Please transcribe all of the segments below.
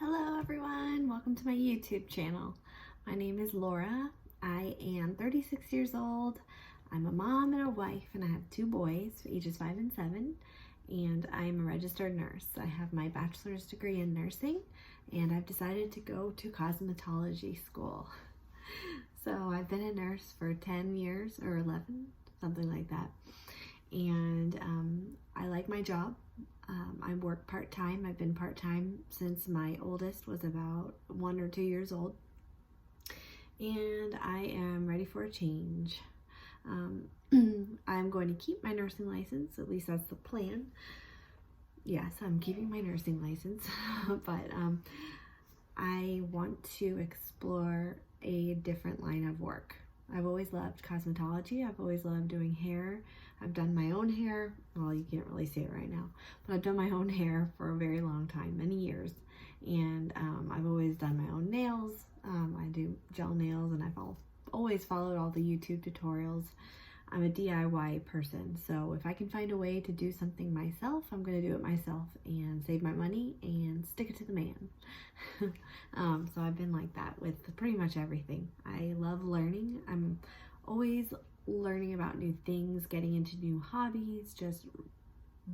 Hello everyone, welcome to my YouTube channel. My name is Laura. I am 36 years old. I'm a mom and a wife, and I have two boys, ages 5 and 7, and I'm a registered nurse. I have my bachelor's degree in nursing, and I've decided to go to cosmetology school. So I've been a nurse for 10 years or 11, something like that, and I like my job. I work part-time. I've been part-time since my oldest was about 1 or 2 years old, and I am ready for a change. I'm going to keep my nursing license, at least that's the plan. Yes, I'm keeping my nursing license, but I want to explore a different line of work. I've always loved cosmetology. I've always loved doing hair. I've done my own hair. Well, you can't really see it right now, but I've done my own hair for a very long time, many years. And I've always done my own nails. I do gel nails, and I've always followed all the YouTube tutorials. I'm a DIY person, so if I can find a way to do something myself, I'm going to do it myself and save my money and stick it to the man. So I've been like that with pretty much everything. I love learning. I'm always learning about new things, getting into new hobbies, just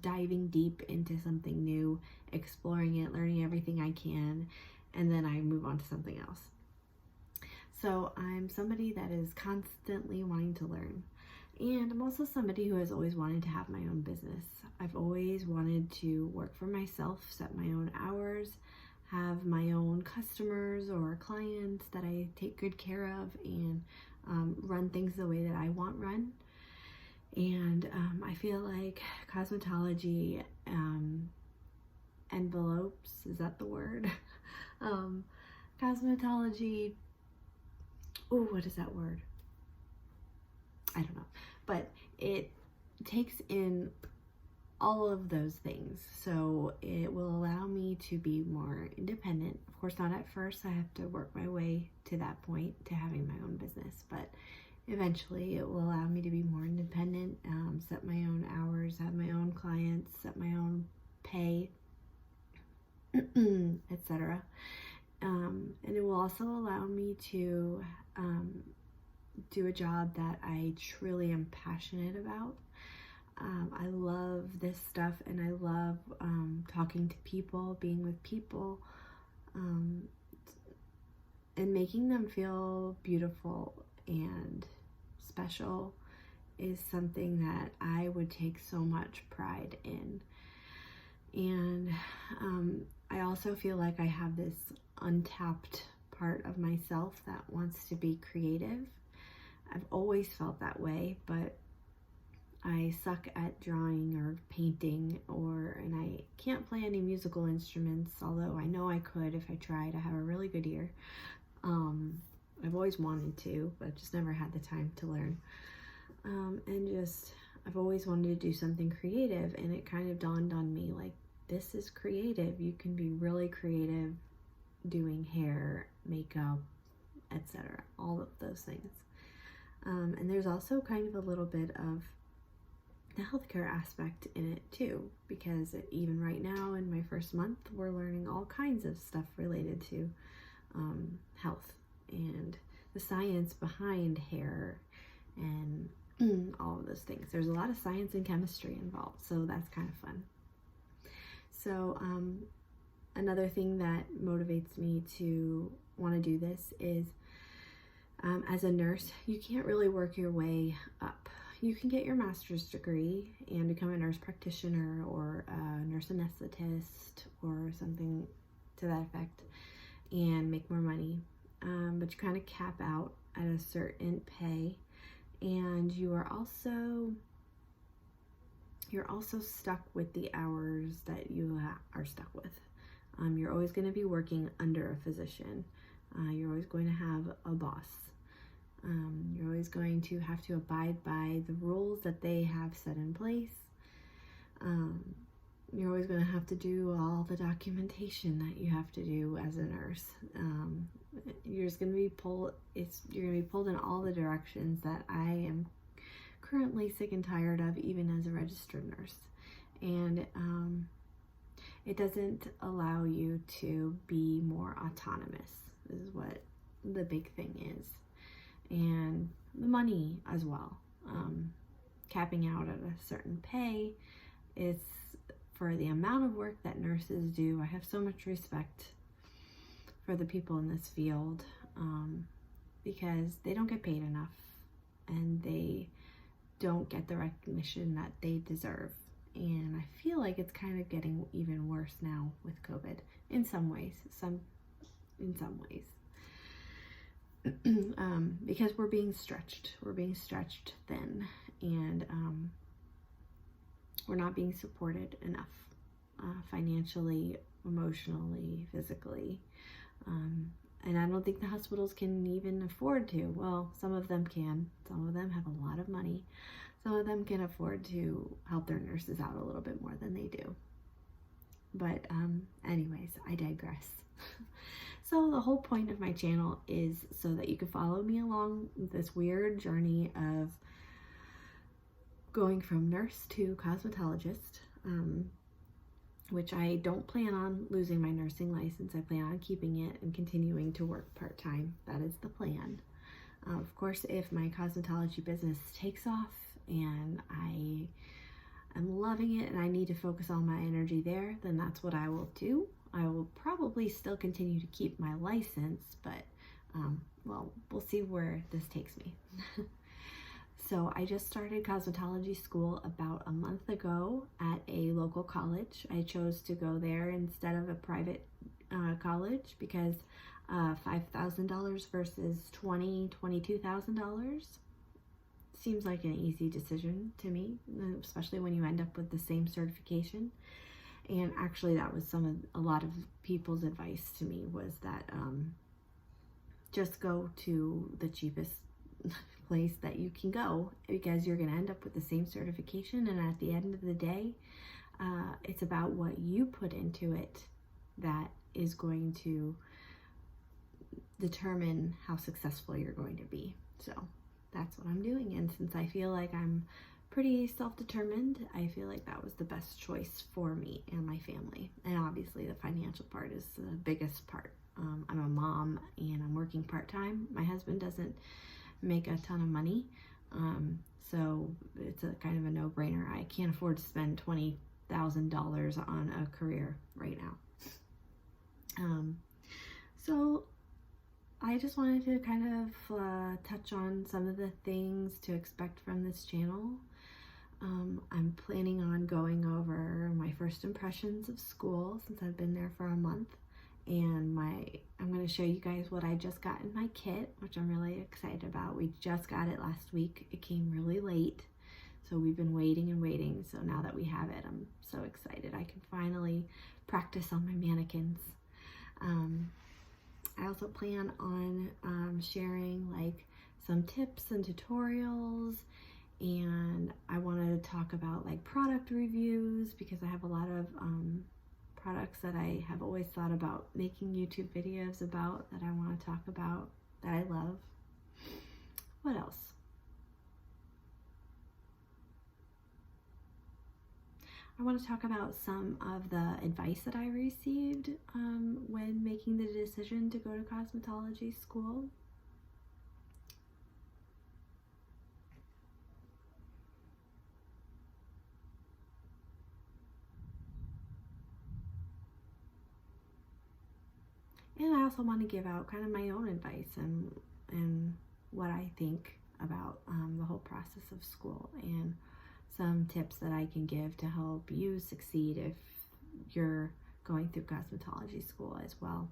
diving deep into something new, exploring it, learning everything I can, and then I move on to something else. So I'm somebody that is constantly wanting to learn. And I'm also somebody who has always wanted to have my own business. I've always wanted to work for myself, set my own hours, have my own customers or clients that I take good care of, and run things the way that I want run. And I feel like cosmetology envelopes, is that the word? Cosmetology, oh, what is that word? I don't know, but it takes in all of those things. So it will allow me to be more independent. Of course, not at first. I have to work my way to that point, to having my own business, but eventually it will allow me to be more independent, set my own hours, have my own clients, set my own pay, etc. And it will also allow me to do a job that I truly am passionate about. I love this stuff, and I love talking to people, being with people, and making them feel beautiful and special is something that I would take so much pride in. And I also feel like I have this untapped part of myself that wants to be creative. I've always felt that way, but I suck at drawing or painting, and I can't play any musical instruments, although I know I could if I tried. I have a really good ear. I've always wanted to, but just never had the time to learn. I've always wanted to do something creative, and it kind of dawned on me, like, this is creative. You can be really creative doing hair, makeup, etc., all of those things. And there's also kind of a little bit of the healthcare aspect in it too, because even right now in my first month, we're learning all kinds of stuff related to health and the science behind hair and all of those things. There's a lot of science and chemistry involved, so that's kind of fun. So another thing that motivates me to want to do this is, as a nurse, you can't really work your way up. You can get your master's degree and become a nurse practitioner or a nurse anesthetist or something to that effect and make more money. But you kind of cap out at a certain pay, and you are also stuck with the hours that you are stuck with. You're always going to be working under a physician. You're always going to have a boss. You're always going to have to abide by the rules that they have set in place. You're always going to have to do all the documentation that you have to do as a nurse. You're just going to be pulled. You're going to be pulled in all the directions that I am currently sick and tired of, even as a registered nurse. And it doesn't allow you to be more autonomous, is what the big thing is. And the money as well. Capping out at a certain pay is for the amount of work that nurses do. I have so much respect for the people in this field because they don't get paid enough and they don't get the recognition that they deserve. And I feel like it's kind of getting even worse now with COVID in some ways, because we're being stretched thin, and we're not being supported enough financially, emotionally, physically, and I don't think the hospitals can even afford to. Well, some of them can. Some of them have a lot of money. Some of them can afford to help their nurses out a little bit more than they do. But anyways, I digress. So the whole point of my channel is so that you can follow me along this weird journey of going from nurse to cosmetologist, which I don't plan on losing my nursing license. I plan on keeping it and continuing to work part-time. That is the plan. Of course, if my cosmetology business takes off and I am loving it and I need to focus all my energy there, then that's what I will do. I will probably still continue to keep my license, but well, we'll see where this takes me. So I just started cosmetology school about a month ago at a local college. I chose to go there instead of a private college because $5,000 versus $22,000 seems like an easy decision to me, especially when you end up with the same certification. And actually that was a lot of people's advice to me was that just go to the cheapest place that you can go because you're going to end up with the same certification, and at the end of the day it's about what you put into it that is going to determine how successful you're going to be. So that's what I'm doing, and since I feel like I'm pretty self-determined, I feel like that was the best choice for me and my family. And obviously the financial part is the biggest part. I'm a mom and I'm working part-time. My husband doesn't make a ton of money, so it's a kind of a no-brainer. I can't afford to spend $20,000 on a career right now. So I just wanted to kind of touch on some of the things to expect from this channel. I'm planning on going over my first impressions of school since I've been there for a month, and I'm going to show you guys what I just got in my kit, which I'm really excited about. We just got it last week. It came really late, so we've been waiting and waiting. So now that we have it, I'm so excited. I can finally practice on my mannequins. I also plan on sharing like some tips and tutorials, and I wanted to talk about like product reviews because I have a lot of products that I have always thought about making YouTube videos about, that I want to talk about, that I love. What else? I want to talk about some of the advice that I received when making the decision to go to cosmetology school. And I also want to give out kind of my own advice and what I think about the whole process of school, and some tips that I can give to help you succeed if you're going through cosmetology school as well.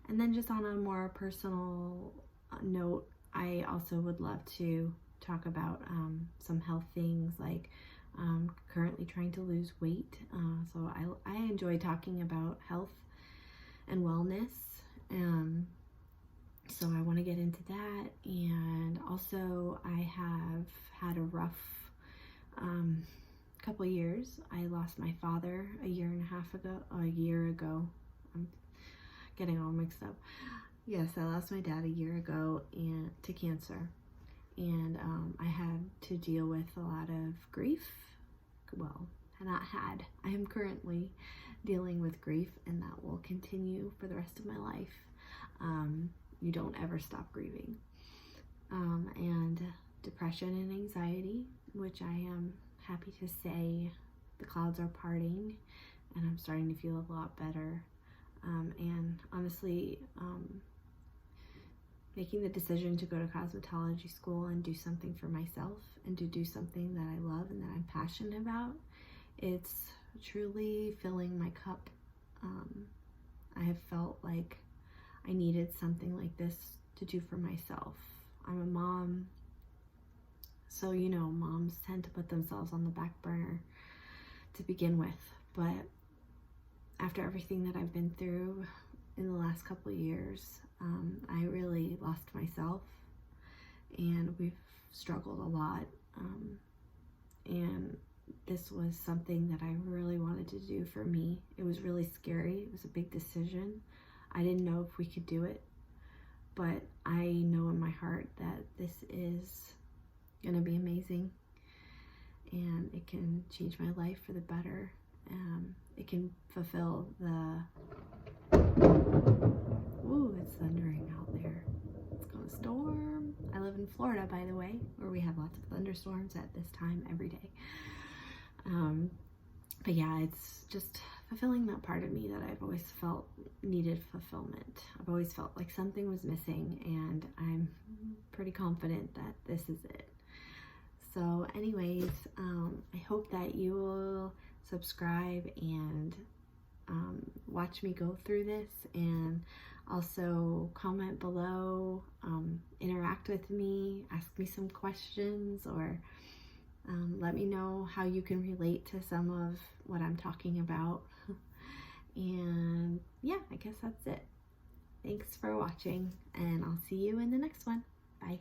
And then just on a more personal note, I also would love to talk about some health things, like currently trying to lose weight. So I enjoy talking about health and wellness. So I want to get into that. And also I have had a rough couple years. I lost my father a year ago. I'm getting all mixed up. Yes, I lost my dad a year ago to cancer. and I had to deal with a lot of grief. Well, I am currently dealing with grief, and that will continue for the rest of my life. You don't ever stop grieving. And depression and anxiety, which I am happy to say the clouds are parting and I'm starting to feel a lot better. And honestly, making the decision to go to cosmetology school and do something for myself and to do something that I love and that I'm passionate about, it's truly filling my cup. I have felt like I needed something like this to do for myself. I'm a mom, so you know, moms tend to put themselves on the back burner to begin with, but after everything that I've been through in the last couple of years, I really lost myself, and we've struggled a lot, and this was something that I really wanted to do for me. It was really scary. It was a big decision. I didn't know if we could do it, but I know in my heart that this is gonna be amazing, and it can change my life for the better. It can fulfill the, ooh, it's thundering out there. It's gonna storm. I live in Florida, by the way, where we have lots of thunderstorms at this time every day. But yeah, it's just fulfilling that part of me that I've always felt needed fulfillment. I've always felt like something was missing, and I'm pretty confident that this is it. So anyways, I hope that you will subscribe and watch me go through this, and also comment below, interact with me, ask me some questions, or let me know how you can relate to some of what I'm talking about. And yeah, I guess that's it. Thanks for watching, and I'll see you in the next one. Bye.